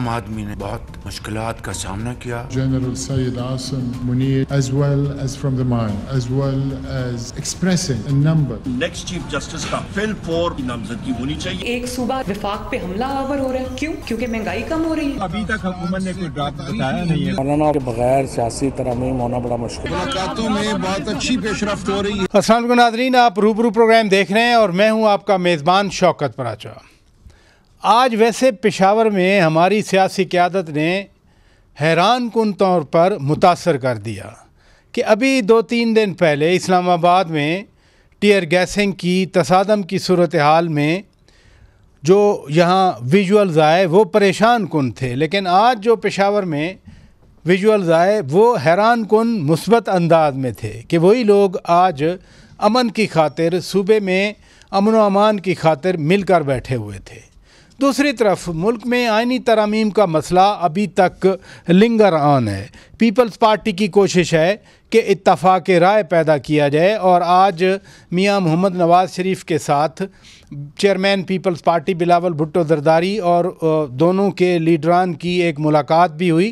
आम आदमी ने बहुत मुश्किलात का सामना किया। General Sayyid Asim Munir, as well as from the mine, as well as expressing a number. Next Chief Justice का फिल 4 की नामजदगी होनी चाहिए। एक सूबा विफाक पे हमला आवर हो रहा है, क्यों? क्योंकि महंगाई कम हो रही है। अभी तक हुकूमत ने कोई ड्राफ्ट बताया नहीं है। मौलाना के बगैर सियासी तरमीम होना बड़ा मुश्किल। मुलाकातों में बहुत अच्छी पेशरफ्त हो रही है। अस्सलाम वालेकुम नाज़रीन, आप रूबरू प्रोग्राम देख रहे हैं और मैं हूं आपका मेज़बान शौकत पराचा। आज वैसे पेशावर में हमारी सियासी क़यादत ने हैरान कुन तौर पर मुतासर कर दिया कि अभी 2-3 दिन पहले इस्लामाबाद में टीयर गैसिंग की तसादम की सूरत हाल में जो यहाँ विजुअल्स आए वो परेशान कुन थे, लेकिन आज जो पेशावर में विजुअल्स आए वो हैरान कुन मुस्बत अंदाज में थे कि वही लोग आज अमन की खातिर सूबे में अमन व अमान की खातिर मिलकर बैठे हुए थे। दूसरी तरफ मुल्क में आइनी तरामीम का मसला अभी तक लिंगर ऑन है। पीपल्स पार्टी की कोशिश है कि इत्तफाक राय पैदा किया जाए और आज मियां मोहम्मद नवाज़ शरीफ के साथ chairman Peoples Party Bilawal Bhutto Zardari और दोनों के लीडरान की एक मुलाकात भी हुई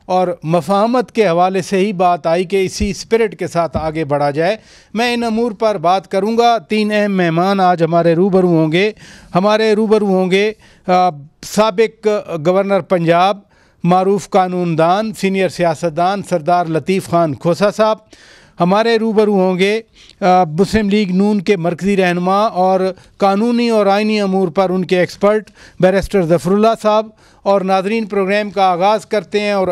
और मफाहमत के हवाले से ही बात आई कि इसी स्पिरिट के साथ आगे बढ़ा जाए। मैं इन अमूर पर बात करूंगा। 3 अहम मेहमान आज हमारे रूबरू होंगे। साबिक गवर्नर पंजाब, मारूफ कानूनदान, सीनियर सियासतदान सरदार लतीफ़ खान खोसा साहब। हमारे रूबरू होंगे मुस्लिम लीग नून के मरकज़ी रहनुमा और कानूनी और आइनी अमूर पर उनके एक्सपर्ट बैरिस्टर ज़फ़रुल्लाह साहब। और नाज़रीन, प्रोग्राम का आगाज़ करते हैं और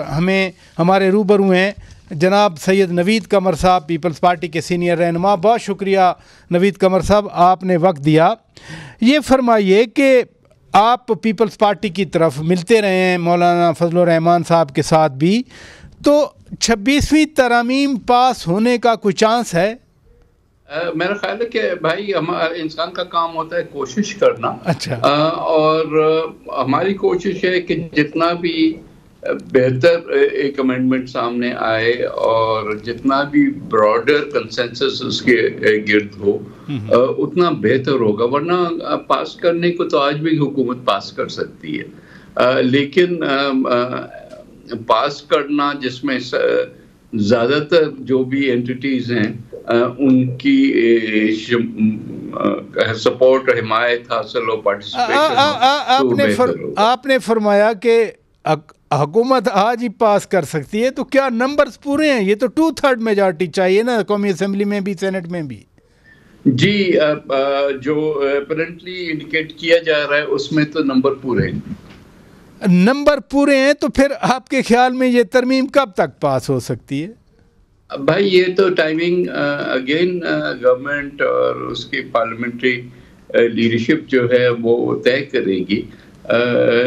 हमारे रूबरू हैं जनाब सैयद नवीद कमर साहब, पीपल्स पार्टी के सीनियर रहनुमा। बहुत शुक्रिया नवीद कमर साहब, आपने वक्त दिया। ये फरमाइए कि आप पीपल्स पार्टी की तरफ मिलते रहे हैं मौलाना फजलुर रहमान साहब के साथ भी, तो 26वीं तरामीम पास होने का कोई चांस है? मेरा ख्याल है कि भाई इंसान का काम होता है कोशिश करना। अच्छा। और हमारी कोशिश है कि जितना भी बेहतर एक अमेंडमेंट सामने आए और जितना भी ब्रॉडर कंसेंसस उसके गिर्द हो उतना बेहतर होगा। वरना पास करने को तो आज भी हुकूमत पास कर सकती है, लेकिन पास करना जिसमें ज़्यादातर जो भी एंटिटीज़ हैं उनकी सपोर्ट और हिमायत हासिल हो, पार्टिसिपेशन। आपने फरमाया कि हुकूमत आज ही पास कर सकती है, तो क्या नंबर्स पूरे हैं? ये तो 2/3 मेजॉरिटी चाहिए ना, कौमी असेंबली में भी सेनेट में भी। जी, जो अपरेंटली इंडिकेट किया जा रहा है उसमें तो नंबर पूरे हैं। तो फिर आपके ख्याल में ये तरमीम कब तक पास हो सकती है? भाई ये तो टाइमिंग अगेन गवर्नमेंट और उसकी पार्लियामेंट्री लीडरशिप जो है वो तय करेगी,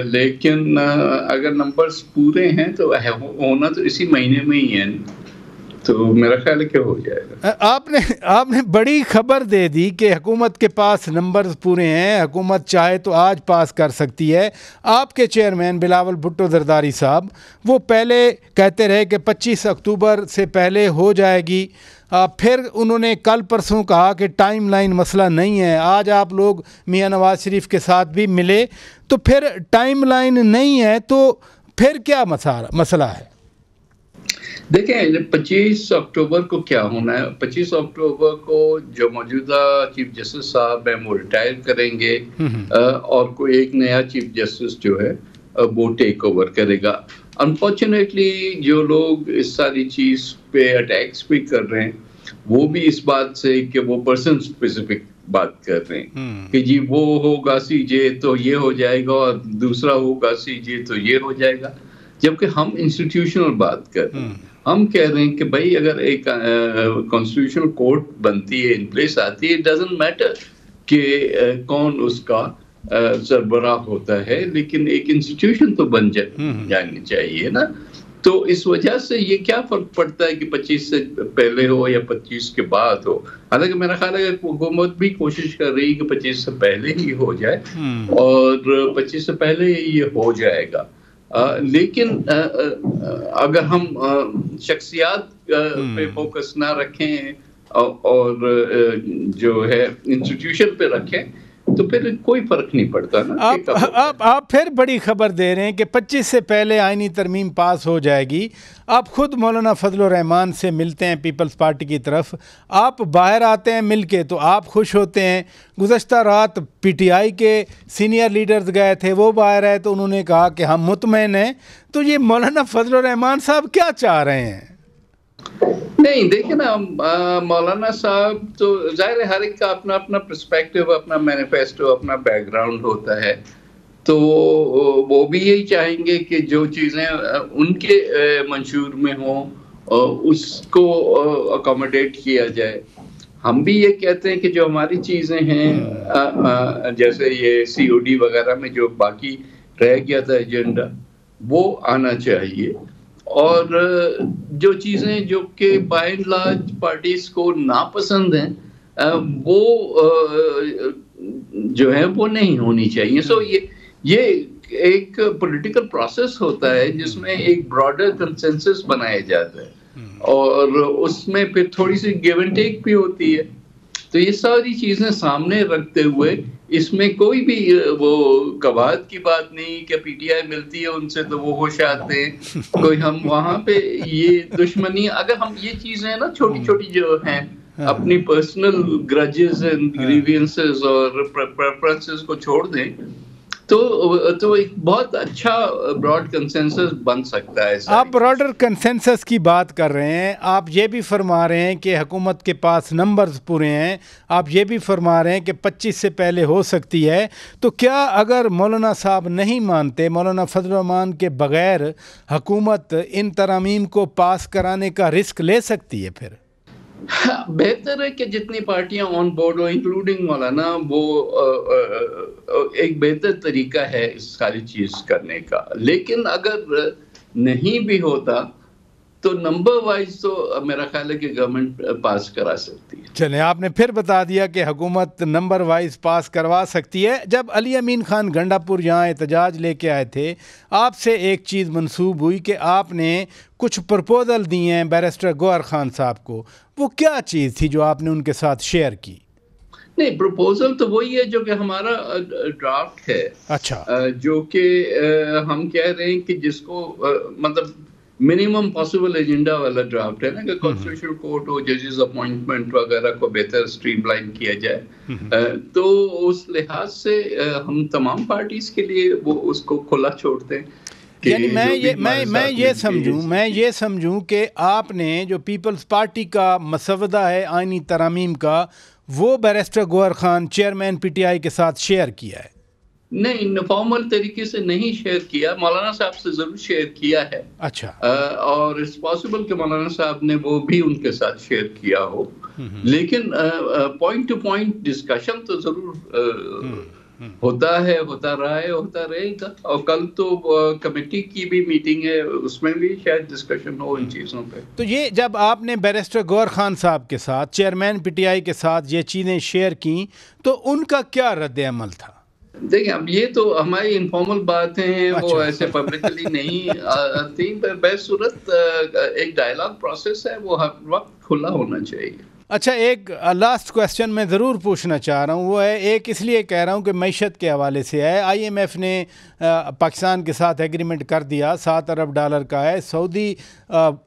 लेकिन अगर नंबर्स पूरे हैं तो होना तो इसी महीने में ही है, तो मेरा ख्याल है क्या हो जाएगा। आपने बड़ी खबर दे दी कि हुकूमत के पास नंबर्स पूरे हैं, हुकूमत चाहे तो आज पास कर सकती है। आपके चेयरमैन बिलावल भुट्टो जरदारी साहब वो पहले कहते रहे कि 25 अक्टूबर से पहले हो जाएगी, फिर उन्होंने कल परसों कहा कि टाइमलाइन मसला नहीं है। आज आप लोग मियां नवाज़ शरीफ के साथ भी मिले, तो फिर टाइमलाइन नहीं है तो फिर क्या मसला है? देखें, 25 अक्टूबर को क्या होना है? 25 अक्टूबर को जो मौजूदा चीफ जस्टिस साहब हैं वो रिटायर करेंगे और कोई एक नया चीफ जस्टिस जो है वो टेक ओवर करेगा। अनफॉर्चुनेटली जो लोग इस सारी चीज़ पे अटैक्स भी कर रहे हैं वो भी इस बात से कि वो पर्सन स्पेसिफिक बात कर रहे हैं कि जी वो होगा सीजे तो ये हो जाएगा और दूसरा होगा सीजे तो ये हो जाएगा, जबकि हम इंस्टीट्यूशनल बात कर रहे हैं। हम कह रहे हैं कि भाई अगर एक कॉन्स्टिट्यूशनल कोर्ट बनती है, इन प्लेस आती है, इट डजंट मैटर कि कौन उसका सरबराह होता है, लेकिन एक इंस्टीट्यूशन तो बन जानी चाहिए ना। तो इस वजह से ये क्या फर्क पड़ता है कि 25 से पहले हो या 25 के बाद हो। हालांकि मेरा ख्याल है कि हुकूमत भी कोशिश कर रही है कि 25 से पहले ही हो जाए और 25 से पहले ये हो जाएगा। लेकिन अगर हम शख्सियात पे फोकस ना रखें और जो है इंस्टीट्यूशन पे रखें तो फिर कोई फर्क नहीं पड़ता ना। आप फिर बड़ी खबर दे रहे हैं कि 25 से पहले आईनी तरमीम पास हो जाएगी। आप खुद मौलाना फजलुर रहमान से मिलते हैं पीपल्स पार्टी की तरफ, आप बाहर आते हैं मिल के तो आप खुश होते हैं। गुज़श्ता रात PTI के सीनियर लीडर्स गए थे, वो बाहर आए तो उन्होंने कहा कि हम मुतमईन हैं। तो ये मौलाना फजलुर रहमान साहब क्या चाह रहे हैं? नहीं देखिए ना, मौलाना साहब तो जाहिर है हर एक का अपना अपना पर्सपेक्टिव, अपना मैनिफेस्टो, अपना बैकग्राउंड होता है। तो वो भी यही चाहेंगे कि जो चीज़ें उनके मंशूर में हों उसको अकोमोडेट किया जाए। हम भी ये कहते हैं कि जो हमारी चीज़ें हैं जैसे ये COD वगैरह में जो बाकी रह गया था एजेंडा, वो आना चाहिए। और जो चीज़ें जो कि बाय एंड लार्ज पार्टीज को नापसंद हैं वो जो है वो नहीं होनी चाहिए। सो ये एक पॉलिटिकल प्रोसेस होता है जिसमें एक ब्रॉडर कंसेंसस बनाया जाता है और उसमें फिर थोड़ी सी गिव एंड टेक भी होती है। तो ये सारी चीज़ें सामने रखते हुए इसमें कोई भी वो कवायद की बात नहीं कि PTI मिलती है उनसे तो वो होश आते हैं, कोई हम वहाँ पे ये दुश्मनी, अगर हम ये चीज़ें ना छोटी छोटी जो हैं अपनी पर्सनल ग्रजेस एंड ग्रीवियंसेस और प्रेफरेंसेस को छोड़ दें तो एक बहुत अच्छा ब्रॉड कंसेंसस बन सकता है। आप ब्रॉडर कंसेंसस की बात कर रहे हैं, आप ये भी फरमा रहे हैं कि हुकूमत के पास नंबर्स पूरे हैं, आप ये भी फरमा रहे हैं कि 25 से पहले हो सकती है। तो क्या अगर मौलाना साहब नहीं मानते, मौलाना फजलुर रहमान के बग़ैर हुकूमत इन तरामीम को पास कराने का रिस्क ले सकती है? फिर बेहतर है कि जितनी पार्टियां ऑन बोर्ड हो इंक्लूडिंग मौलाना, वो एक बेहतर तरीका है इस सारी चीज करने का। लेकिन अगर नहीं भी होता तो नंबर वाइज तो मेरा ख्याल है कि गवर्नमेंट पास करा सकती है। चलें, आपने फिर बता दिया कि हुकूमत नंबर वाइज पास करवा सकती है। जब अली अमीन खान गंडापुर यहाँ एहतजाज लेके आए थे, आपसे एक चीज़ मंसूब हुई कि आपने कुछ प्रपोजल दिए हैं बैरिस्टर गौहर खान साहब को। वो क्या चीज़ थी जो आपने उनके साथ शेयर की? नहीं, प्रपोजल तो वही है जो कि हमारा ड्राफ्ट है। अच्छा, जो कि हम कह रहे हैं कि जिसको मतलब मिनिमम पॉसिबल एजेंडा वाला ड्राफ्ट है ना, कि कॉन्स्टिट्यूशनल कोर्ट हो, जजेस अपॉइंटमेंट वगैरह को बेहतर स्ट्रीमलाइन किया जाए। तो उस लिहाज से हम तमाम पार्टीज के लिए वो उसको खुला छोड़ते हैं। यानी मैं ये समझूं कि आपने जो पीपल्स पार्टी का मसवदा है आईनी तरामीम का, वो barrister Gohar Khan chairman PTI के साथ शेयर किया है? नहीं, फॉर्मल तरीके से नहीं शेयर किया, मौलाना साहब से जरूर शेयर किया है। अच्छा। और इट्स पॉसिबल कि मौलाना साहब ने वो भी उनके साथ शेयर किया हो, लेकिन पॉइंट टू पॉइंट डिस्कशन तो जरूर होता है, होता रहा है, होता रहेगा। और कल तो कमेटी की भी मीटिंग है, उसमें भी शायद डिस्कशन हो इन चीज़ों पे। तो ये जब आपने बैरिस्टर गौहर खान साहब के साथ, चेयरमैन PTI के साथ ये चीज़ें शेयर की, तो उनका क्या रद्द अमल था? देखिए, अब ये तो हमारी इनफॉर्मल बातें हैं। अच्छा। वो ऐसे पब्लिकली नहीं आती। बेसूरत एक डायलॉग प्रोसेस है, वो हर वक्त खुला होना चाहिए। अच्छा, एक लास्ट क्वेश्चन मैं ज़रूर पूछना चाह रहा हूँ, वो है, एक इसलिए कह रहा हूँ कि मईशत के हवाले से है। IMF ने पाकिस्तान के साथ एग्रीमेंट कर दिया, $7 अरब का है। सऊदी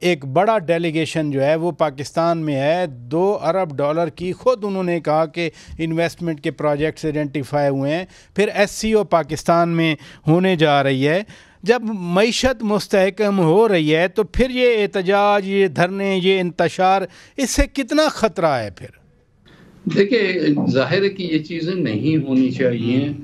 एक बड़ा डेलीगेशन जो है वो पाकिस्तान में है, $2 अरब की ख़ुद उन्होंने कहा कि इन्वेस्टमेंट के प्रोजेक्ट्स आइडेंटिफाई हुए हैं। फिर SCO पाकिस्तान में होने जा रही है। जब मईशत मुस्तहकम हो रही है तो फिर ये एहतजाज, ये धरने, ये इंतशार, इससे कितना ख़तरा है? फिर देखिए, जाहिर है कि ये चीज़ें नहीं होनी चाहिए,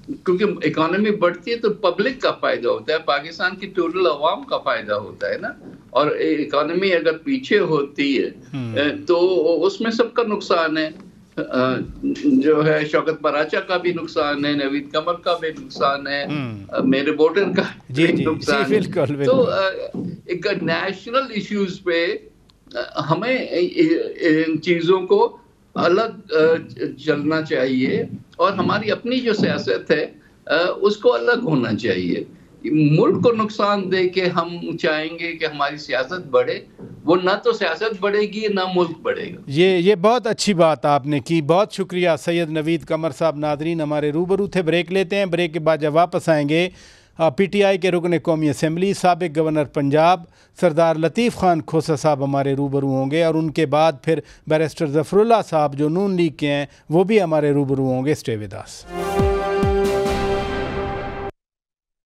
क्योंकि इकोनॉमी बढ़ती है तो पब्लिक का फ़ायदा होता है, पाकिस्तान की टोटल अवाम का फ़ायदा होता है ना। और इकोनॉमी अगर पीछे होती है तो उसमें सबका नुकसान है। जो है शौकत बराचा का भी नुकसान है, नवीद कमर का भी नुकसान है, मेरे वोटर का भी नुकसान है। तो एक नेशनल इश्यूज पे हमें इन चीज़ों को अलग चलना चाहिए और हमारी अपनी जो सियासत है उसको अलग होना चाहिए। मुल्क को नुकसान दे के हम चाहेंगे कि हमारी सियासत बढ़े, वो ना तो सियासत बढ़ेगी ना मुल्क बढ़ेगा। ये बहुत अच्छी बात आपने की, बहुत शुक्रिया सैयद नवीद कमर साहब। नादरीन हमारे रूबरू थे, ब्रेक लेते हैं, ब्रेक के बाद जब वापस आएंगे PTI के रुकन कौमी असम्बली साबिक गवर्नर पंजाब सरदार लतीफ़ खान खोसा साहब हमारे रूबरू होंगे, और उनके बाद फिर बैरिस्टर ज़फ़रुल्लाह साहब जो नून लीग के हैं वो भी हमारे रूबरू होंगे। Stay with us.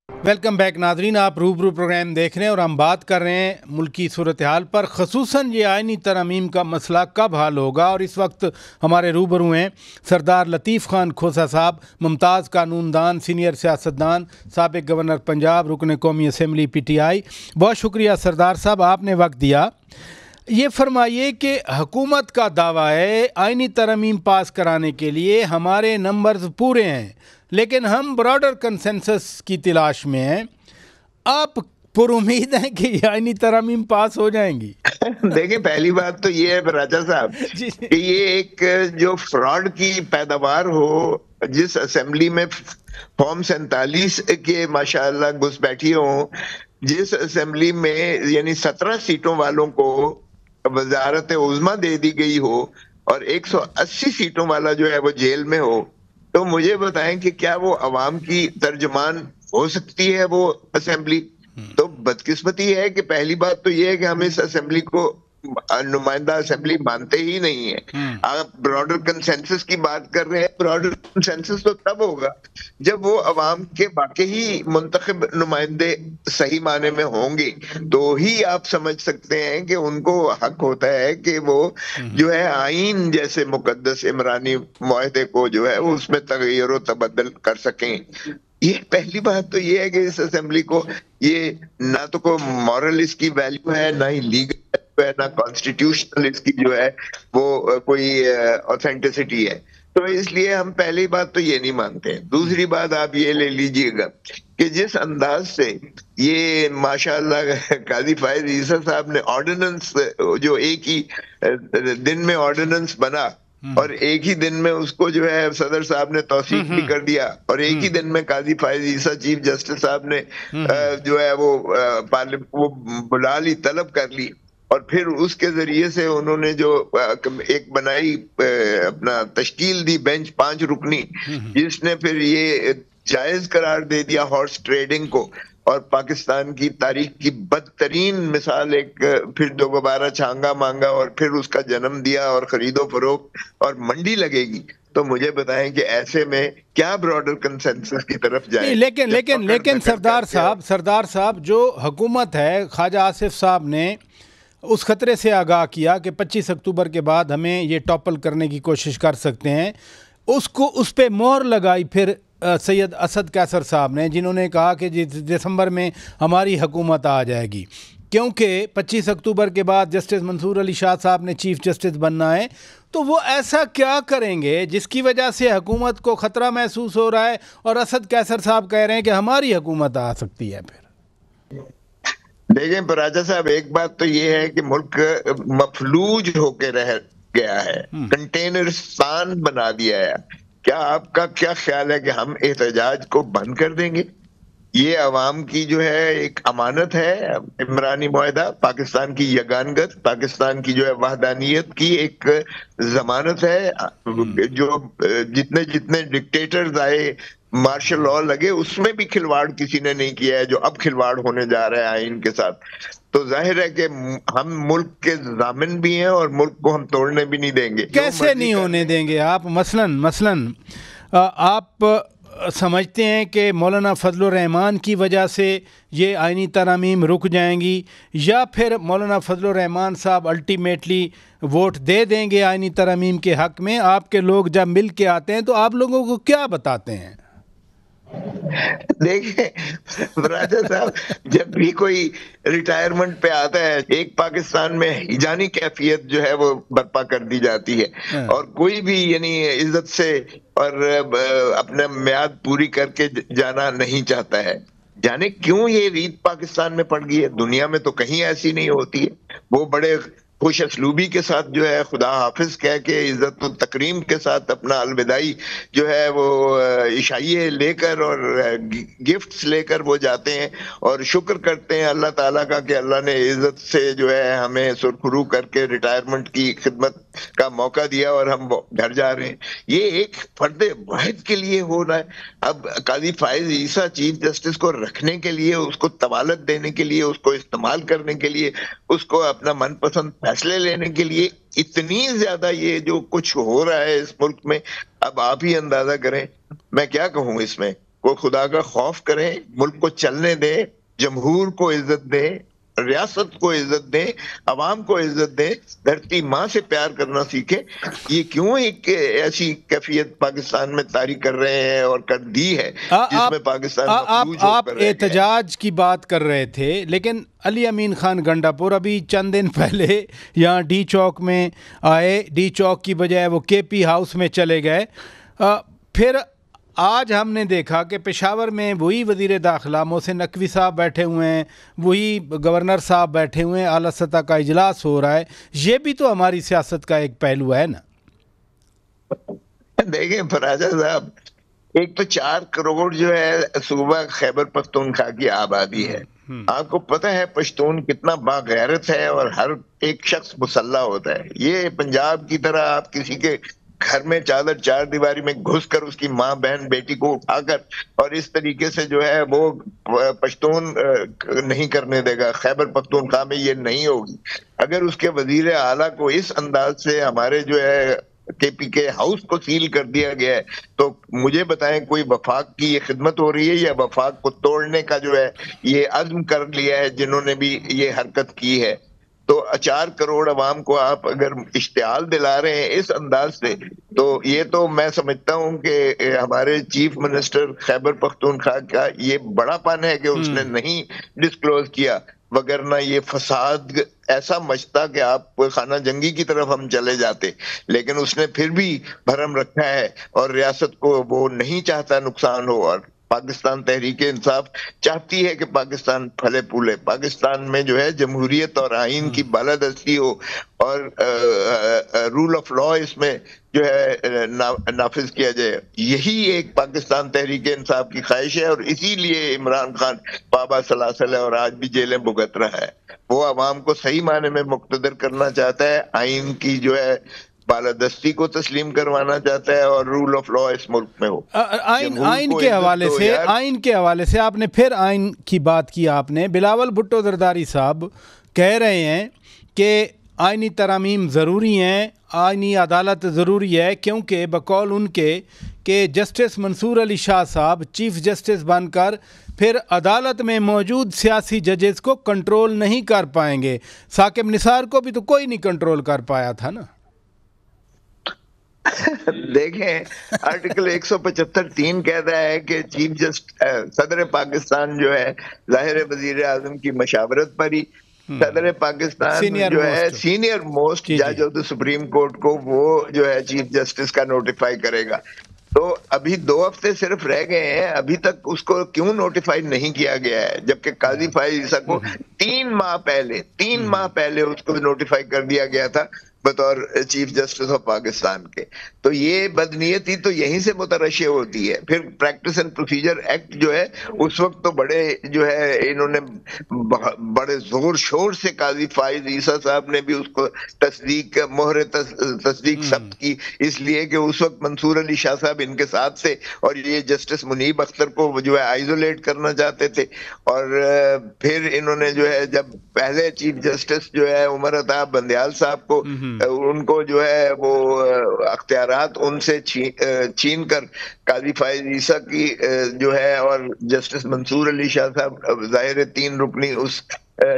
Welcome back Nadreen, आप रूबरू प्रोग्राम देख रहे हैं और हम बात कर रहे हैं मुल्की सूरत हाल पर, ख़ुसूसन ये आइनी तरमीम का मसला कब हल होगा। और इस वक्त हमारे रूबरू हैं सरदार लतीफ़ खान खोसा साहब, मुमताज़ कानूनदान, सीनियर सियासतदान, साबिक गवर्नर पंजाब, रुकन कौमी असम्बली PTI। बहुत शुक्रिया सरदार साहब, आपने वक्त दिया। ये फरमाइए कि हुकूमत का दावा है आइनी तरमीम पास कराने के लिए हमारे नंबर्स पूरे हैं, लेकिन हम ब्रॉडर कंसेंसस की तलाश में हैं। आप पुरुमीद हैं कि आइनी तरमीम पास हो जाएंगी? देखिए, पहली बात तो ये है राजा साहब कि ये एक जो फ्रॉड की पैदावार हो, जिस असेंबली में फॉर्म 47 के माशाअल्लाह घुसपैठी हो, जिस असेंबली में यानी 17 सीटों वालों को वजारत उज़्मा दे दी गई हो और 180 सीटों वाला जो है वो जेल में हो, तो मुझे बताएं कि क्या वो अवाम की तर्जुमान हो सकती है वो असेंबली? तो बदकिस्मती है कि पहली बात तो ये है कि हम इस असेंबली को नुमाइंदा असेंबली मानते ही नहीं है। आप ब्रॉडर कंसेंसस की बात कर रहे हैं, ब्रॉडर कंसेंसस तो तब होगा जब वो अवाम के वाकई मुंतखब नुमाइंदे सही माने में होंगे, तो ही आप समझ सकते हैं कि उनको हक होता है कि वो जो है आईन जैसे मुकद्दस इमरानी मुआहदे को जो है उसमें तगय्युर व तबद्दुल कर सकें। ये पहली बात तो ये है कि इस असेंबली को ये ना तो कोई मॉरल इसकी वैल्यू है, ना ही लीगल है, ना कॉन्स्टिट्यूशनल इसकी जो है वो कोई ऑथेंटिसिटी है। तो इसलिए हम पहली बात तो ये नहीं मानते हैं। दूसरी बात आप ये ले लीजिएगा कि जिस अंदाज से ये माशाअल्लाह काजी फायद ईसा साहब ने ऑर्डिनेंस, जो एक ही दिन में ऑर्डिनेंस बना और एक ही दिन में उसको जो है सदर साहब ने तौसीक भी कर दिया, और एक ही दिन में काजी फायद ईसा चीफ जस्टिस साहब ने जो है वो बुला ली, तलब कर ली, और फिर उसके जरिए से उन्होंने जो एक बनाई अपना तश्कील दी बेंच 5 रुकनी, जिसने फिर ये जायज करार दे दिया हॉर्स ट्रेडिंग को, और पाकिस्तान की तारीख की बदतरीन मिसाल एक फिर दोबारा छांगा मांगा और फिर उसका जन्म दिया, और खरीदो फरोख्त और मंडी लगेगी। तो मुझे बताएं कि ऐसे में क्या ब्रॉडर कंसेंसस की तरफ जाए? लेकिन सरदार साहब जो हुकूमत है, ख्वाजा आसिफ साहब ने उस खतरे से आगाह किया कि 25 अक्टूबर के बाद हमें ये टॉपल करने की कोशिश कर सकते हैं, उसको उस पर मोहर लगाई फिर सैयद असद कैसर साहब ने, जिन्होंने कहा कि दिसंबर में हमारी हुकूमत आ जाएगी, क्योंकि 25 अक्टूबर के बाद जस्टिस मंसूर अली शाह साहब ने चीफ जस्टिस बनना है। तो वो ऐसा क्या करेंगे जिसकी वजह से हुकूमत को ख़तरा महसूस हो रहा है, और असद कैसर साहब कह रहे हैं कि हमारी हुकूमत आ सकती है? फिर देखें राजा साहब, एक बात तो ये है कि मुल्क मफलूज होके रह गया है, कंटेनरिस्तान बना दिया है। क्या आपका क्या ख्याल है कि हम एहतजाज को बंद कर देंगे? ये अवाम की जो है एक अमानत है, इमरानी मुआहदा पाकिस्तान की यगानगत, पाकिस्तान की जो है वहदानियत की एक जमानत है। जो जितने जितने डिक्टेटर्स आए, मार्शल लॉ लगे, उसमें भी खिलवाड़ किसी ने नहीं किया है जो अब खिलवाड़ होने जा रहा है आइन के साथ। तो जाहिर है कि हम मुल्क के जामिन भी हैं और मुल्क को हम तोड़ने भी नहीं देंगे। कैसे नहीं होने देंगे आप? मसलन आप समझते हैं कि मौलाना फजलुर रहमान की वजह से ये आइनी तरामीम रुक जाएंगी, या फिर मौलाना फजलुर रहमान साहब अल्टीमेटली वोट दे देंगे आइनी तरामीम के हक़ में? आपके लोग जब मिल के आते हैं तो आप लोगों को क्या बताते हैं? देखिए राजा साहब, जब भी कोई रिटायरमेंट पे आता है, एक पाकिस्तान में हिजानी कैफियत जो है वो बर्पा कर दी जाती है, और कोई भी यानी इज्जत से और अपने म्याद पूरी करके जाना नहीं चाहता है। जाने क्यों ये रीत पाकिस्तान में पड़ गई है? दुनिया में तो कहीं ऐसी नहीं होती है। वो बड़े खुश असलूबी के साथ जो है खुदा हाफिज कह के इज्जत और तकरीम के साथ अपना अलविदाई जो है वो इशाइये लेकर और गिफ्ट्स लेकर वो जाते हैं और शुक्र करते हैं अल्लाह ताला का कि अल्लाह ने इज्जत से जो है हमें सुरखरू करके रिटायरमेंट की खिदमत का मौका दिया और हम घर जा रहे हैं। ये एक फर्द वाहिद के लिए हो रहा है। अब काजी फाइज ईसा चीफ जस्टिस को रखने के लिए, उसको तवालत देने के लिए, उसको इस्तेमाल करने के लिए, उसको अपना मनपसंद फैसले लेने के लिए इतनी ज्यादा ये जो कुछ हो रहा है इस मुल्क में, अब आप ही अंदाजा करें। मैं क्या कहूं इसमें, वो खुदा का खौफ करें, मुल्क को चलने दें, जमहूर को इज्जत दें, रियासत को इज्जत दें, अवाम को इज्जत दें, धरती माँ से प्यार करना सीखें। ये क्यों एक ऐसी कैफियत पाकिस्तान में तारी कर रहे हैं और कर दी है जिसमें पाकिस्तान आप एहतजाज की बात कर रहे थे, लेकिन अली अमीन खान गंडापुर अभी चंद दिन पहले यहाँ डी चौक में आए, डी चौक की बजाय वो केपी हाउस में चले गए। फिर आज हमने देखा कि पेशावर में वही वज़ीर दाखिला मोहसिन नकवी साहब बैठे हुए हैं, वही गवर्नर साहब बैठे हुए हैं, आला सतह का इजलास हो रहा है। ये भी तो हमारी सियासत का एक पहलू है ना। देखें फराजा साहब, एक तो 4 करोड़ जो है सूबा खैबर पख्तूनख्वा की आबादी है। आपको पता है पश्तून कितना बागैरत है और हर एक शख्स मुसल्ला होता है। ये पंजाब की तरह आप किसी के घर में चार दीवारी में घुसकर उसकी माँ बहन बेटी को उठाकर और इस तरीके से जो है वो पश्तून नहीं करने देगा। खैबर पख्तूनख्वा में ये नहीं होगी। अगर उसके वजीर आला को इस अंदाज से हमारे जो है केपी के हाउस को सील कर दिया गया है, तो मुझे बताएं कोई वफाक की ये खिदमत हो रही है या वफाक को तोड़ने का जो है ये अज़्म कर लिया है जिन्होंने भी ये हरकत की है। तो 4 करोड़ अवाम को आप अगर इश्तियाल दिला रहे हैं इस अंदाज से, तो ये तो मैं समझता हूं कि हमारे चीफ मिनिस्टर खैबर पख्तूनख्वा का ये बड़ापन है कि उसने नहीं डिस्क्लोज किया, वगरना ये फसाद ऐसा मचता कि आप खाना जंगी की तरफ हम चले जाते। लेकिन उसने फिर भी भरम रखा है और रियासत को वो नहीं चाहता नुकसान हो। और पाकिस्तान तहरीक इंसाफ चाहती है कि पाकिस्तान फले फूले, पाकिस्तान में जो है जमहूरियत और आइन की बालादस्ती हो और रूल ऑफ लॉ इसमें जो है नाफिज किया जाए। यही एक पाकिस्तान तहरीक इंसाफ की ख्वाहिश है और इसीलिए इमरान खान बाबा सलासल है और आज भी जेलें भुगत रहा है। वो अवाम को सही माने में मुक्तदर करना चाहता है, आइन की जो है बालादस्ती को तस्लीम करवाना चाहता है और रूल ऑफ लॉ इस मुल्क में हो। आइन के हवाले से आपने फिर आइन की बात की। आपने बिलावल भुट्टो जरदारी साहब कह रहे हैं कि आइनी तरामीम ज़रूरी हैं, आइनी अदालत ज़रूरी है, क्योंकि बकौल उनके कि जस्टिस मंसूर अली शाह साहब चीफ जस्टिस बनकर फिर अदालत में मौजूद सियासी जजेस को कंट्रोल नहीं कर पाएंगे। साकिब निसार को भी तो कोई नहीं कंट्रोल कर पाया था ना। देखें आर्टिकल 175(3) कहता है कि चीफ जस्टिस सदर पाकिस्तान जो है ज़ाहिर वजीर आजम की मशावरत पर ही सदर पाकिस्तान जो है सीनियर मोस्ट जज ऑफ द सुप्रीम कोर्ट को वो जो है चीफ जस्टिस का नोटिफाई करेगा। तो अभी 2 हफ्ते सिर्फ रह गए हैं, अभी तक उसको क्यों नोटिफाई नहीं किया गया है, जबकि काजी फाइज ईसा को 3 माह पहले उसको नोटिफाई कर दिया गया था बतौर चीफ जस्टिस ऑफ पाकिस्तान के। तो ये बदनीयती तो यहीं से मुतरशे होती है। फिर प्रैक्टिस एंड प्रोसीजर एक्ट जो है उस वक्त तो बड़े जो है इन्होंने बड़े जोर शोर से काजी फाइज ईसा साहब ने भी उसको तस्दीक मोहर तस्दीक सब्त की, इसलिए कि उस वक्त मंसूर अली शाह साहब इनके साथ थे और ये जस्टिस मुनीब अख्तर को जो है आइसोलेट करना चाहते थे। और फिर इन्होंने जो है जब पहले चीफ जस्टिस जो है उमर अताब बंदयाल साहब को उनको जो है वो अख्तियारात उनसे छीन कर काजी फाइज ईसा की जो है और जस्टिस मंसूर अली शाह साहब जाहिर 3 रुकनी उस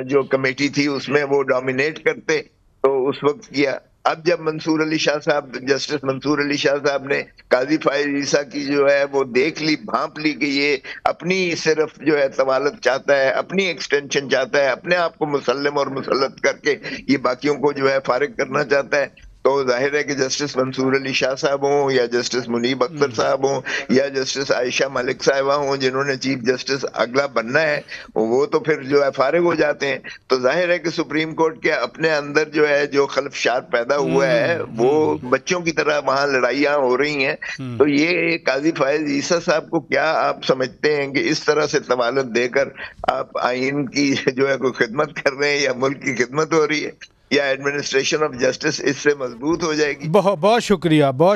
जो कमेटी थी उसमें वो डोमिनेट करते, तो उस वक्त किया। अब जब मंसूर अली शाह साहब जस्टिस मंसूर अली शाह साहब ने काजी फाइज ईसा की जो है वो देख ली, भांप ली कि ये अपनी सिर्फ जो है तवालत चाहता है, अपनी एक्सटेंशन चाहता है, अपने आप को मुसल्लम और मुसल्लत करके ये बाकियों को जो है फारिग करना चाहता है, तो जाहिर है कि जस्टिस मंसूर अली शाह साहब हों या जस्टिस मुनीब अख्तर साहब हों या जस्टिस आयशा मलिक साहिबा हों, जिन्होंने चीफ जस्टिस अगला बनना है, वो तो फिर जो है फारिग हो जाते हैं। तो जाहिर है कि सुप्रीम कोर्ट के अपने अंदर जो है जो खलफशात पैदा हुआ है, वो बच्चों की तरह वहां लड़ाइयां हो रही हैं। तो ये काजी फायज ईसा साहब को क्या आप समझते हैं कि इस तरह से तवालत देकर आप आइन की जो है कोई खिदमत कर रहे हैं या मुल्क की खिदमत हो रही है, या एडमिनिस्ट्रेशन ऑफ जस्टिस इससे मजबूत हो जाएगी? बहुत बहुत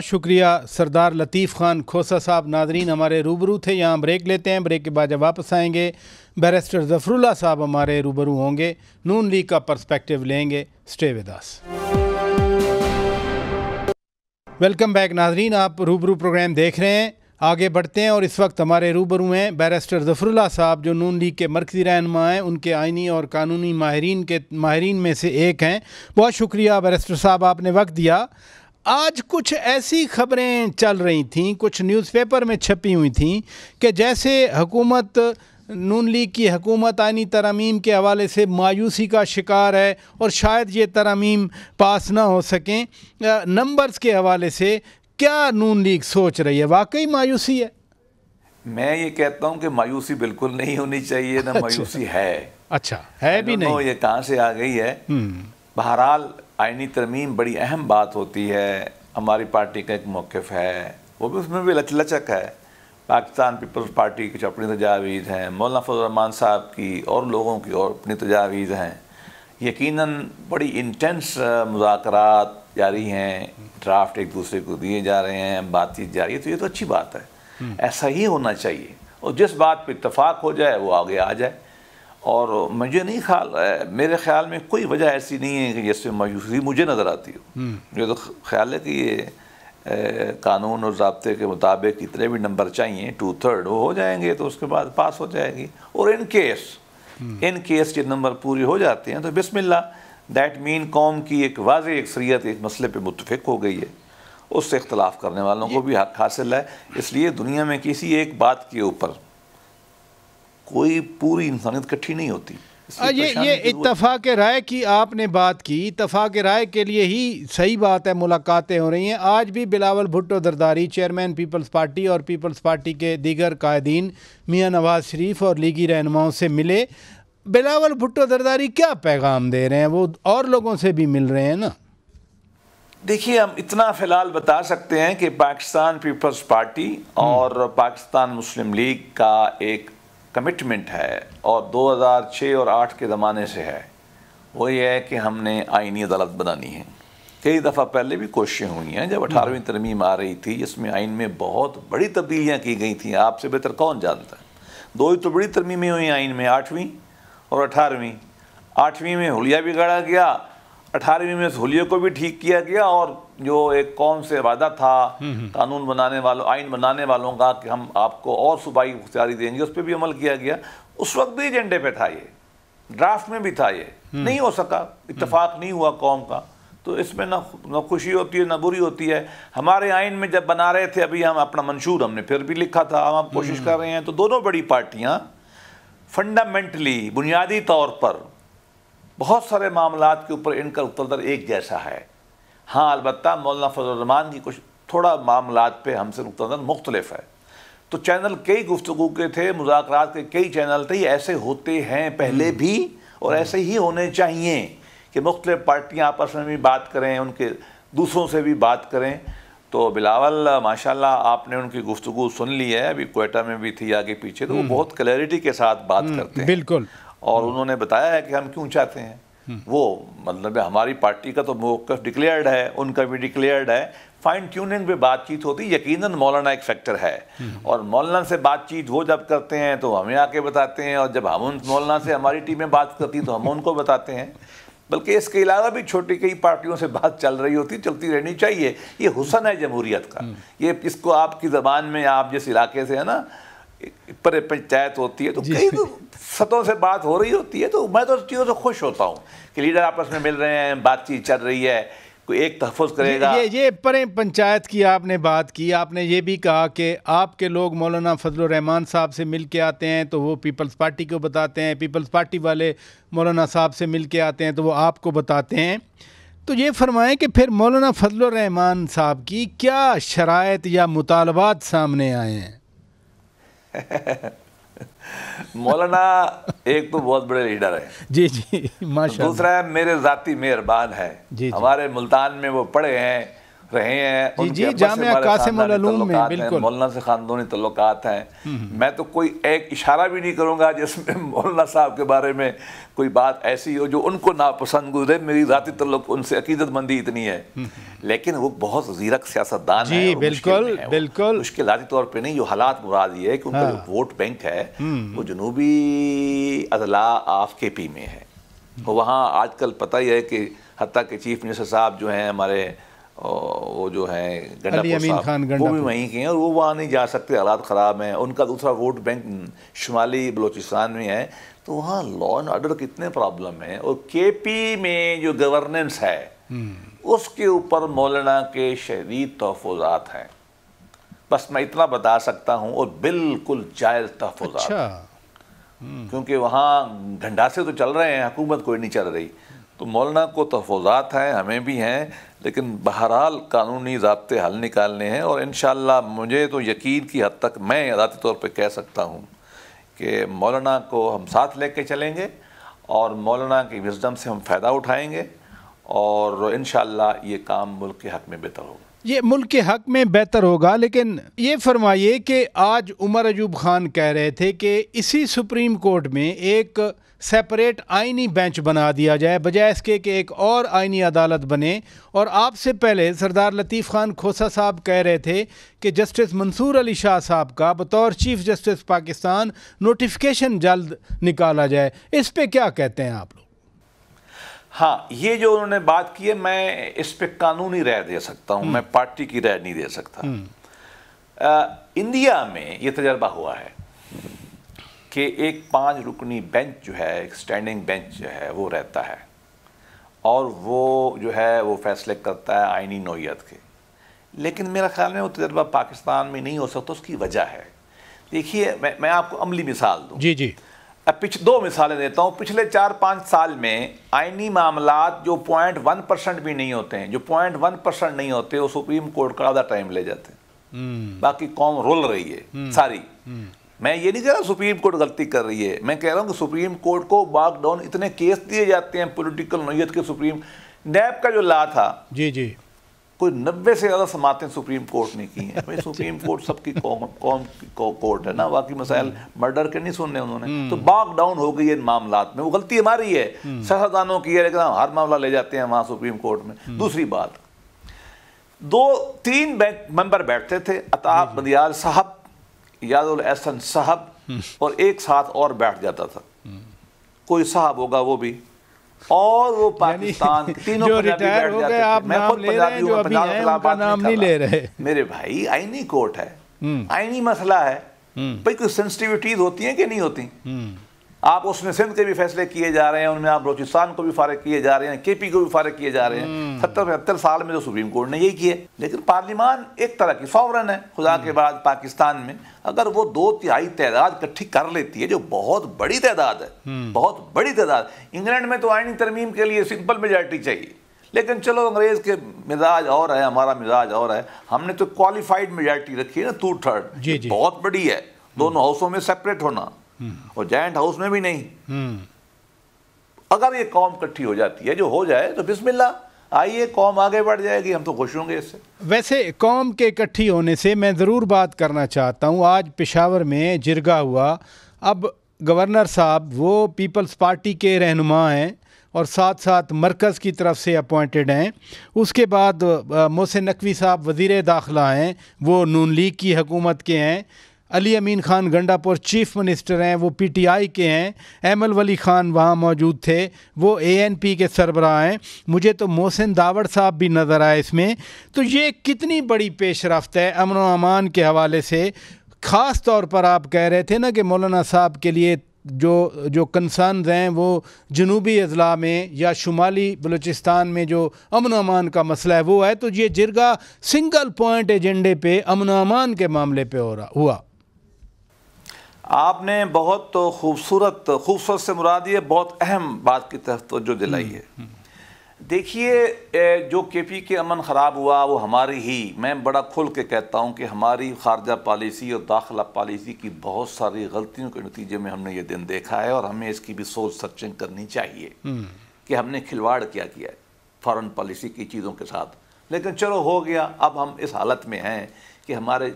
शुक्रिया सरदार लतीफ़ खान खोसा साहब। नाजरीन हमारे रूबरू थे, यहाँ ब्रेक लेते हैं, ब्रेक के बाद जब वापस आएंगे बैरिस्टर ज़फ़रुल्लाह साहब हमारे रूबरू होंगे, नून लीग का पर्सपेक्टिव लेंगे। Stay with us. Welcome back नाजरीन, आप रूबरू प्रोग्राम देख रहे हैं। आगे बढ़ते हैं और इस वक्त हमारे रूबरू हैं बैरिस्टर ज़फ़रुल्लाह साहब, जो नून लीग के मरकज़ी रहनुमा हैं, उनके आइनी और कानूनी माहिरीन में से एक हैं। बहुत शुक्रिया बैरिस्टर साहब, आपने वक्त दिया। आज कुछ ऐसी खबरें चल रही थीं, कुछ न्यूज़पेपर में छपी हुई थीं कि जैसे हुकूमत नून लीग की हुकूमत आइनी तरमीम के हवाले से मायूसी का शिकार है और शायद ये तरमीम पास ना हो सकें। नंबर्स के हवाले से क्या नून लीग सोच रही है? वाकई मायूसी है? मैं ये कहता हूँ कि मायूसी बिल्कुल नहीं होनी चाहिए, ना मायूसी है। अच्छा, है भी नहीं, ये कहाँ से आ गई है। बहरहाल आइनी तरमीम बड़ी अहम बात होती है, हमारी पार्टी का एक मौक़िफ़ है, वो भी उसमें भी लचक है। पाकिस्तान पीपल्स पार्टी की अपनी तजावीज़ हैं, मौलाना फजल रहमान साहब की और लोगों की और अपनी तजावीज़ हैं। यकीनन बड़ी इंटेंस मुज़ाकरात जारी हैं, ड्राफ्ट एक दूसरे को दिए जा रहे हैं, बातचीत जारी है, तो ये तो अच्छी बात है। ऐसा ही होना चाहिए और जिस बात पे इत्तफाक हो जाए वो आगे आ जाए। और मुझे नहीं मेरे ख्याल में कोई वजह ऐसी नहीं है कि जिससे मायूसी मुझे नज़र आती हो। मुझे तो ख्याल है कि ये कानून और ज़ाब्ते के मुताबिक इतने भी नंबर चाहिए, 2/3 वो हो जाएंगे तो उसके बाद पास हो जाएगी। और इन केस ये नंबर पूरे हो जाते हैं तो बिस्मिल्लाह, दैट मीन कौम की एक वाज़ेह अक्सरियत एक मसले पे मुत्तफ़िक हो गई है, उससे इख्तलाफ करने वालों को भी हक हासिल है। इसलिए दुनिया में किसी एक बात के ऊपर कोई पूरी इंसानियत इकट्ठी नहीं होती। ये इत्तफाक राय की आपने बात की, इत्तफाक राय के लिए ही सही बात है, मुलाकातें हो रही हैं। आज भी Bilawal Bhutto Zardari chairman Peoples Party और पीपल्स पार्टी के दीगर कायदीन मियाँ नवाज़ शरीफ और लीगी रहनुमाओं से मिले। बिलावल भुट्टो जरदारी क्या पैगाम दे रहे हैं? वो और लोगों से भी मिल रहे हैं ना। देखिए, हम इतना फ़िलहाल बता सकते हैं कि पाकिस्तान पीपल्स पार्टी और पाकिस्तान मुस्लिम लीग का एक कमिटमेंट है और 2006 और 8 के ज़माने से है, वो ये है कि हमने आइनी अदालत बनानी है। कई दफ़ा पहले भी कोशिशें हुई हैं, जब 18वीं तरमीम आ रही थी जिसमें आइन में बहुत बड़ी तब्दीलियाँ की गई थी, आपसे बेहतर कौन जानता है। 2 ही तो बड़ी तरमीमें हुई आइन में, 8वीं और 18वीं। 8वीं में हुलिया बिगाड़ा गया, 18वीं में हुलिया को भी ठीक किया गया और जो एक कौम से वादा था कानून बनाने वालों, आइन बनाने वालों का कि हम आपको और सूबाई इख्तियारी देंगे, उस पर भी अमल किया गया। उस वक्त भी एजेंडे पे था, ये ड्राफ्ट में भी था, ये नहीं हो सका, इत्तेफाक नहीं हुआ कौम का। तो इसमें ना खुशी होती है ना बुरी होती है। हमारे आइन में जब बना रहे थे, अभी हम अपना मंशूर हमने फिर भी लिखा था, हम कोशिश कर रहे हैं। तो दोनों बड़ी पार्टियाँ फंडामेंटली बुनियादी तौर पर बहुत सारे मामलात के ऊपर इनका उत्तर एक जैसा है। हाँ, अलबत्ता मौलाना फजल रहमान की कुछ थोड़ा मामलात पे हमसे उत्तर मुख्तलिफ है। तो चैनल कई गुफ्तगू के थे, मुज़ाकरात के कई चैनल थे, ऐसे होते हैं पहले भी और ऐसे ही होने चाहिए कि मुख्तलिफ पार्टियाँ आपस में भी बात करें, उनके दूसरों से भी बात करें। तो बिलावल माशाल्लाह आपने उनकी गुफ्तगू सुन ली है, अभी क्वेटा में भी थी आगे पीछे, तो वो बहुत क्लैरिटी के साथ बात करते हैं। बिल्कुल। और उन्होंने बताया है कि हम क्यों चाहते हैं। वो मतलब हमारी पार्टी का तो मौक़िफ़ डिक्लेयर्ड है, उनका भी डिक्लेयर्ड है। फाइन ट्यूनिंग पे बातचीत होती, यकीनन मौलाना एक फैक्टर है और मौलाना से बातचीत वो जब करते हैं तो हमें आके बताते हैं और जब हम उन मौलाना से हमारी टीमें बात करती तो हम उनको बताते हैं। बल्कि इसके अलावा भी छोटी कई पार्टियों से बात चल रही होती, चलती रहनी चाहिए। ये हुस्न है जमहूरियत का। ये इसको आपकी ज़बान में, आप जिस इलाके से है ना, पर पंचायत होती है तो कई सतहों से बात हो रही होती है। तो मैं तो चीज़ों से खुश होता हूँ कि लीडर आपस में मिल रहे हैं, बातचीत चल रही है, कोई एक तहफ़्फ़ुज़ करेगा। ये परे पंचायत की आपने बात की, आपने ये भी कहा कि आपके लोग मौलाना फजल रहमान साहब से मिल के आते हैं तो वो पीपल्स पार्टी को बताते हैं, पीपल्स पार्टी वाले मौलाना साहब से मिल के आते हैं तो वो आपको बताते हैं। तो ये फरमाएं कि फिर मौलाना फजलुर रहमान साहब की क्या शराइत या मुतालबात सामने आए हैं? मौलाना एक तो बहुत बड़े लीडर है जी जी माशाअल्लाह, दूसरा है मेरे जाती मेहरबान है जी। हमारे मुल्तान में वो पढ़े हैं, रहे हैं, जी जामिया कासिम उल उलूम में, बिल्कुल मौलाना से खानदानी तल्लुकात हैं। मैं तो कोई एक इशारा भी नहीं करूंगा जिसमें मौलाना साहब के बारे में कोई बात ऐसी हो जो उनको नापसंद गुजरे। मेरी जाती तल्लुक उनसे अकीदतमंदी इतनी है, लेकिन वो बहुत ज़ीरक सियासतदान है। जी बिल्कुल बिल्कुल, मुश्किल ज़ाती तौर पे नहीं, जो हालात मुराद ये है कि उनका जो वोट बैंक है वो जनूबी अजला ऑफ KP में है। वहाँ आजकल पता ही है कि हत्ता के चीफ मिनिस्टर साहब जो हैं हमारे, वो जो है गंडापुर साहब, वो भी वहीं के हैं और वो वहाँ नहीं जा सकते, हालात ख़राब हैं। उनका दूसरा वोट बैंक शुमाली बलूचिस्तान में है, तो वहाँ लॉ एंड ऑर्डर कितने प्रॉब्लम है। और KP में जो गवर्नेंस है उसके ऊपर मौलाना के शदीद तहफ़्फ़ुज़ात हैं। बस मैं इतना बता सकता हूँ, और बिल्कुल जायज़ तहफ़्फ़ुज़ात। अच्छा। क्योंकि वहाँ गंडासे तो चल रहे हैं, हुकूमत कोई नहीं चल रही, तो मौलाना को तहफ़्फ़ुज़ात हैं, हमें भी हैं, लेकिन बहरहाल कानूनी ज़ाब्ते हल निकालने हैं। और इंशाअल्लाह मुझे तो यकीन की हद तक मैं ज़ाती तौर पे कह सकता हूँ कि मौलाना को हम साथ लेके चलेंगे और मौलाना की विज़डम से हम फ़ायदा उठाएंगे, और इंशाअल्लाह ये काम मुल्क के हक़ में बेहतर होगा। ये मुल्क के हक़ में बेहतर होगा। लेकिन ये फरमाइए कि आज उमर अयूब खान कह रहे थे कि इसी सुप्रीम कोर्ट में एक सेपरेट आइनी बेंच बना दिया जाए, बजाय इसके कि एक और आइनी अदालत बने। और आपसे पहले सरदार लतीफ़ खान खोसा साहब कह रहे थे कि जस्टिस मंसूर अली शाह साहब का बतौर चीफ जस्टिस पाकिस्तान नोटिफिकेशन जल्द निकाला जाए। इस पे क्या कहते हैं आप लोग? हाँ, ये जो उन्होंने बात की है, मैं इस पे कानूनी राय दे सकता हूँ, मैं पार्टी की राय नहीं दे सकता। इंडिया में ये तजर्बा हुआ है कि एक 5 रुकनी बेंच जो है, एक स्टैंडिंग बेंच जो है वो रहता है, और वो जो है वो फैसले करता है आइनी नौइयत के। लेकिन मेरा ख्याल में वो तजर्बा पाकिस्तान में नहीं हो सकता। उसकी वजह है, देखिए मैं आपको अमली मिसाल दूँ। जी जी, अब 2 मिसालें देता हूँ। पिछले 4-5 साल में आइनी मामलात जो 0.1% भी नहीं होते हैं, जो 0.1% नहीं होते, वो सुप्रीम कोर्ट का आधा टाइम ले जाते हैं। बाकी कौम रोल रही है सारी। मैं ये नहीं कह रहा सुप्रीम कोर्ट गलती कर रही है, मैं कह रहा हूँ कि सुप्रीम कोर्ट को बैक डाउन इतने केस दिए जाते हैं पॉलिटिकल नौयत के। सुप्रीम नैब का जो ला था, जी जी, कोई 90 से ज़्यादा समातें सुप्रीम कोर्ट ने की हैं। भाई सुप्रीम कोर्ट सबकी कौम की कोर्ट है ना, बाकी मसाइल मर्डर के नहीं सुनने उन्होंने, तो बैक डाउन हो गई है इन मामलात में। वो गलती हमारी है, सियासतदानों की है, लेकिन हम हर मामला ले जाते हैं वहाँ सुप्रीम कोर्ट में। दूसरी बात, 2-3 मेंबर बैठते थे, अता बंदियाल साहब, यादुल एहसन साहब, और एक साथ और बैठ जाता था, कोई साहब होगा वो भी, और वो पाकिस्तान तीनों जो रिटायर हो गए। आप नाम ले रहे हैं, जो अभी हैं उनका नाम नहीं ले रहे। मेरे भाई आईनी कोर्ट है, आईनी मसला है भाई, कोई सेंसिटिविटीज होती हैं कि नहीं होती? आप उसमें सिंध के भी फैसले किए जा रहे हैं, उनमें आप बलूचिस्तान को भी फारिग किए जा रहे हैं, KP को भी फारिग किए जा रहे हैं। 70-75 साल में तो सुप्रीम कोर्ट ने यही किए। लेकिन पार्लियामान एक तरह की सॉवरन है खुदा के बाद पाकिस्तान में। अगर वो 2/3 तादाद इकट्ठी कर लेती है, जो बहुत बड़ी तादाद है, बहुत बड़ी तादाद। इंग्लैंड में तो आईनी तरमीम के लिए सिंपल मेजॉरिटी चाहिए, लेकिन चलो अंग्रेज के मिजाज और है, हमारा मिजाज और है। हमने तो क्वालिफाइड मेजॉरिटी रखी है ना, 2/3, बहुत बड़ी है। दोनों हाउसों में सेपरेट होना, और जॉइंट हाउस में भी नहीं। अगर ये कौम इकट्ठी हो जाती है, जो हो जाए, तो बिस्मिल्लाह, आइए कौम आगे बढ़ जाएगी, हम तो खुश होंगे इससे। वैसे कौम के इकट्ठी होने से मैं ज़रूर बात करना चाहता हूँ। आज पेशावर में जिरगा हुआ। अब गवर्नर साहब वो पीपल्स पार्टी के रहनुमा हैं और साथ साथ मरकज़ की तरफ से अपॉइंटेड हैं। उसके बाद मोहसिन नकवी साहब वज़ीर दाखिला हैं, वो नून लीग की हुकूमत के हैं। अली अमीन ख़ान गंडापुर चीफ़ मिनिस्टर हैं, वो PTI के हैं। अहमल वली ख़ान वहाँ मौजूद थे, वो ANP के सरबराह हैं। मुझे तो मोहसिन दावड़ साहब भी नज़र आए इसमें। तो ये कितनी बड़ी पेशरफ्त है अमन व अमान के हवाले से। ख़ास तौर पर आप कह रहे थे ना कि मौलाना साहब के लिए जो कंसर्न हैं वो जनूबी अजला में या शुमाली बलूचिस्तान में जो अमन अमान का मसला है वो है। तो ये जिरगा सिंगल पॉइंट एजेंडे पे अमन अमान के मामले पे हुआ। आपने बहुत खूबसूरत से मुराद ये बहुत अहम बात की तरफ तवज्जो दिलाई है। देखिए, जो केपी के अमन ख़राब हुआ वो हमारी ही, मैं बड़ा खुल के कहता हूँ कि हमारी खारजा पॉलिसी और दाखिला पॉलिसी की बहुत सारी गलतियों के नतीजे में हमने ये दिन देखा है, और हमें इसकी भी सोच सर्चिंग करनी चाहिए कि हमने खिलवाड़ क्या किया है फॉरेन पॉलिसी की चीज़ों के साथ। लेकिन चलो हो गया, अब हम इस हालत में हैं कि हमारे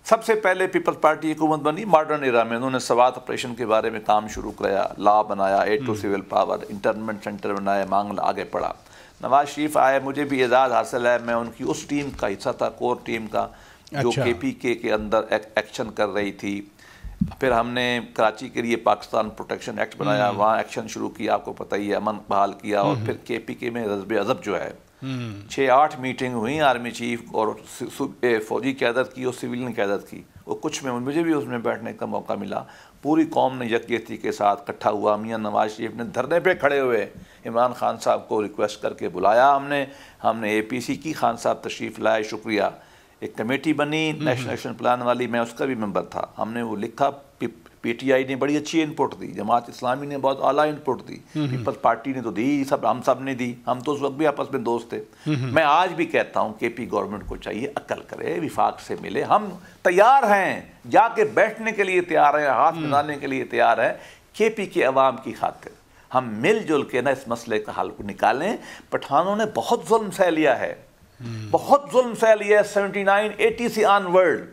सबसे पहले पीपल्स पार्टी हुकूमत बनी मॉडर्न एरा में, उन्होंने स्वात ऑपरेशन के बारे में काम शुरू किया, लॉ बनाया, aid to civil power, internment centre बनाया, मांग आगे बढ़ा। नवाज शरीफ आए, मुझे भी एजाज़ हासिल है, मैं उनकी उस टीम का हिस्सा था, कोर टीम का, जो KPK के अंदर एक्शन कर रही थी। फिर हमने कराची के लिए पाकिस्तान प्रोटेक्शन एक्ट बनाया, वहाँ एक्शन शुरू किया, आपको पता ही है, अमन बहाल किया। और फिर KPK में रज़्ब अज़ब जो है 6-8 मीटिंग हुई आर्मी चीफ और फौजी क़यादत की और सिविलियन क़यादत की, वो कुछ में मुझे भी उसमें बैठने का मौका मिला। पूरी कौम ने यकजहती के साथ इकट्ठा हुआ, मियां नवाज शरीफ ने धरने पे खड़े हुए इमरान खान साहब को रिक्वेस्ट करके बुलाया, हमने APC की, खान साहब तशरीफ़ लाए, शुक्रिया। एक कमेटी बनी नेशनल एक्शन प्लान वाली, मैं उसका भी मेंबर था। हमने वो लिखा, PTI ने बड़ी अच्छी इनपुट दी, जमात इस्लामी ने बहुत आला इनपुट दी, पीपल्स पार्टी ने तो दी, हम सब ने दी, हम तो उस वक्त भी आपस में दोस्त थे। मैं आज भी कहता हूँ KP गवर्नमेंट को चाहिए अक्ल करे, विफाक से मिले, हम तैयार हैं, जाके बैठने के लिए तैयार हैं, हाथ मिलाने के लिए तैयार हैं, KP के अवाम की खातिर हम मिलजुल के ना इस मसले का हल को निकालें। पठानों ने बहुत जुल्म सह लिया है, बहुत जुल्म सह लिया है, 79-80 से ऑनवर्ड,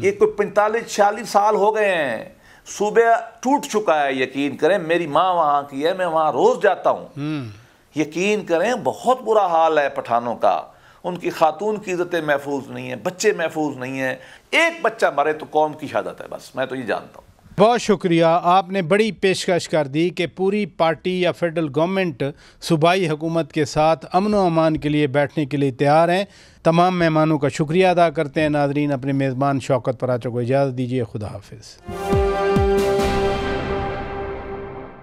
ये कोई 45-46 साल हो गए हैं, सूबे टूट चुका है। यकीन करें, मेरी माँ वहाँ की है, मैं वहाँ रोज जाता हूँ, यकीन करें बहुत बुरा हाल है पठानों का, उनकी खातून की इज्जतें महफूज नहीं है, बच्चे महफूज नहीं है, एक बच्चा मरे तो कौम की शहादत है, बस मैं तो ये जानता हूँ। बहुत शुक्रिया, आपने बड़ी पेशकश कर दी कि पूरी पार्टी या फेडरल गवर्नमेंट सूबाई हुकूमत के साथ अमन व अमान के लिए बैठने के लिए तैयार हैं। तमाम मेहमानों का शुक्रिया अदा करते हैं। नाजरीन, अपने मेज़बान शौकत पराचो को इजाज़त दीजिए। खुदा हाफिज़।